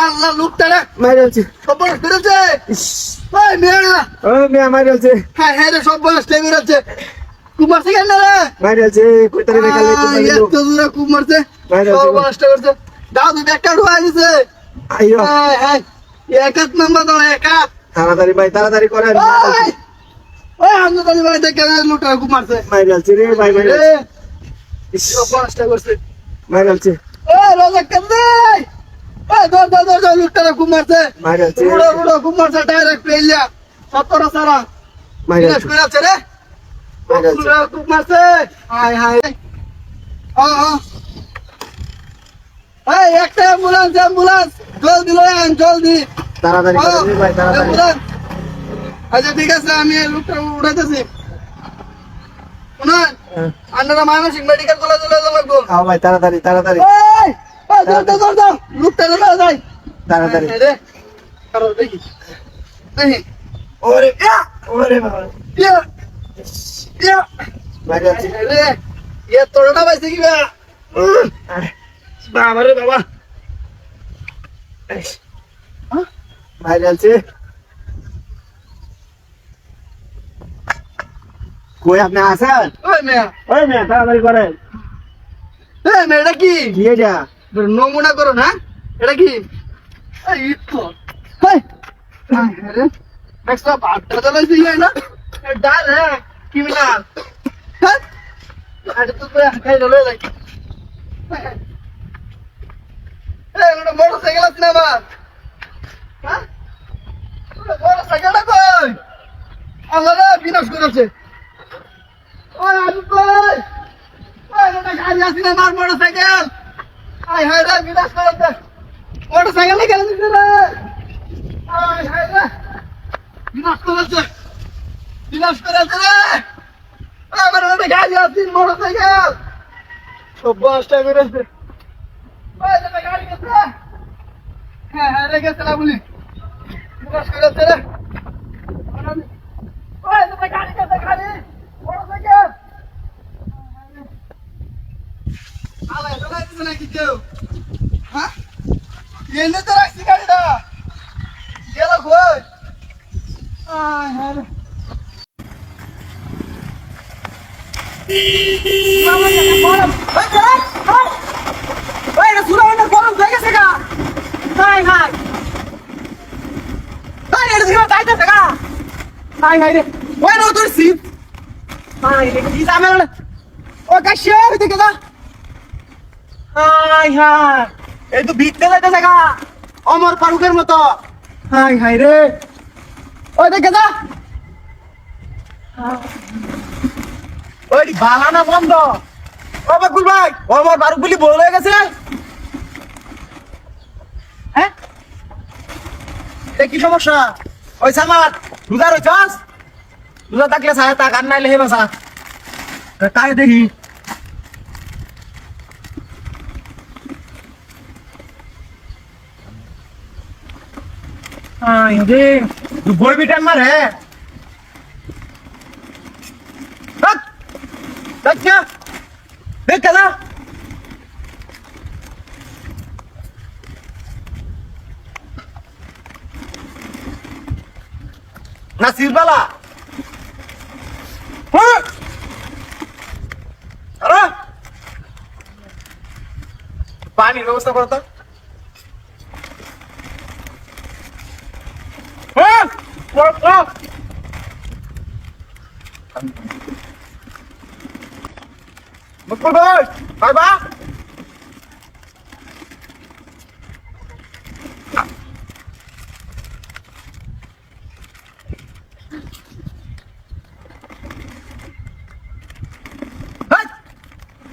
আল্লাহ লোকটা মাইরেছে সব বয়স বেরোচ্ছে মাইরেছে হ্যাঁ হ্যাঁ রে সব বয়স বেরোচ্ছে খুব মারছে কেন রে মাইরেছে কই তারে দেখালে এত দূরে খুব মারছে সব বয়সটা করছে দাও তুই একটা ঢুয়া দিছে আইও হ্যাঁ হ্যাঁ এক হাত নাম্বার দাও এক হাত তাড়াতাড়ি ভাই তাড়াতাড়ি করেন ওই আমি তো ভাই দেখে লোকটা খুব মারছে মাইরেছে রে ভাই ভাই সব বয়সটা করছে মাইরেছে ও রোজা কান্দে দর লোকটা খুব মারছে উড়ো খুব মারছে ডাইরেক্ট পেলিয়া সত্তর সারা মাইরাস করে আছে রে খুব মারছে হাই হাই এই একটা অ্যাম্বুলেন্স জলদি লয়েন জলদি তাড়াতাড়ি করে ভাই তাড়াতাড়ি আচ্ছা ঠিক আছে আমি লোকটা উড়াইতেছি শুনুন আপনারা মানসিক মেডিকেল কলেজে লয়ে যাবেন লাগবো ভাই তাড়াতাড়ি তাড়াতাড়ি দর লোকটা লয়ে যাই তাড়াতাড়ি রে কারো দেখি দেখি ওরে ওরে বাবা বাইরে আছে রে তোরটা বাইছে কি বাবা রে বাবা বাইরে আছে কই আপনি আছেন ওই মেয়া তাড়াতাড়ি করেন এই মেয়েটা কি এটা নমুনা করো না এটা কি একটা বাচ্চা চালাইছে না ডাল হ্যাঁ ক্রিমিনাল মোটর সাইকেল আছে না আমার মোটর সাইকেলটা কই আল্লাহ বিনাশ করেছে ওই আমি কই গাড়ি আসি না আমার মোটর সাইকেল আয় হায় রে বিনাশ করেছে মোটর সাইকেল নিয়ে গেল দিছে রে আয় হায় রে বিনাশ করেছে রে আমার একটা গাড়ি আসি মোটর সাইকেল সব বসটা করেছে ওই একটা গাড়ি গেছে হ্যাঁ হ্যাঁ রে গেছে না বলি বিনাশ করেছে রে ওই একটা গাড়ি গেছে গাড়ি মোটর সাইকেল আলাই দলাই দিছে নাকি কেউ হ্যাঁ এনে তো রাখছি গাড়িটা গেল কই আয় হ্যাঁ মামা জানা গরম ওই চলে ওই না সুরা না গরম হয়ে গেছে গা হাই হাই হাই রে দিবা যাইতে গা হাই হাই রে ওই না তোর সিট হাই রে কি জামেল ও কাশে দিকে যা হাই হাই এই তো ভিড়তে যাইতেছে গা অমর ফারুকের মতো হাই হাই রে ওই দেখে যা ওই বালানা বন্ধ ও বাকুল ভাই অমর ফারুক বলি বলে গেছে হ্যাঁ কি সমস্যা ওই সামার রোজা রইছস রোজা থাকলে সাহেব তা কান নাইলে হে বাসা তাই দেখি ये गोल भी टाइम मार है क्या देख क्या नसीब वाला अरे पानी व्यवस्था करता Mukul boy, bye bye.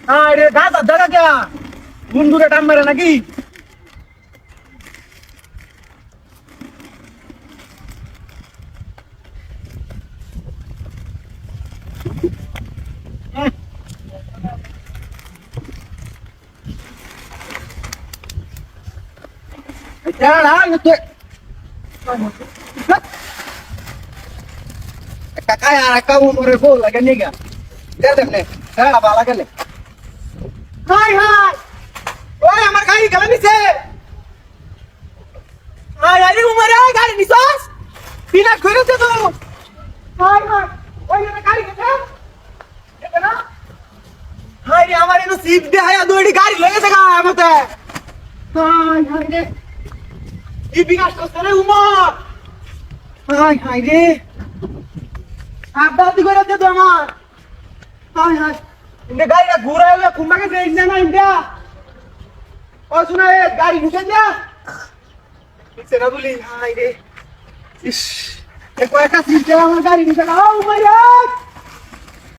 अरे दादा जगह क्या गुंडू का टाइम मेरा ना की কাকা আর একটা উমরে বল লাগে নিগা দে দেমনে হ্যাঁ বালা গেলে হাই হাই ওই আমার গাড়ি গেল নিচে হাই আরে উমরে গাড়ি নিছস বিনা কইরতে তো হাই হাই ওই না গাড়ি গেছে এটা না হাই রে আমার এনো সিট দে হাই দৌড়ি গাড়ি লয়ে গেছে গা আমাতে হাই হাই রে ই বিনাশ করছে রে উমর হাই হাই রে সাবধান করে দে তো আমার হাই হাই ইন্দে গাড়িটা ঘুরাইলে কুম্বাকে দেই না ইন্দা ও শুনা এ গাড়ি ঢুকে যা কিছে না বলি হাই রে ইস এ কয়টা সিট আমার গাড়ি নিতে গাও মাইয়া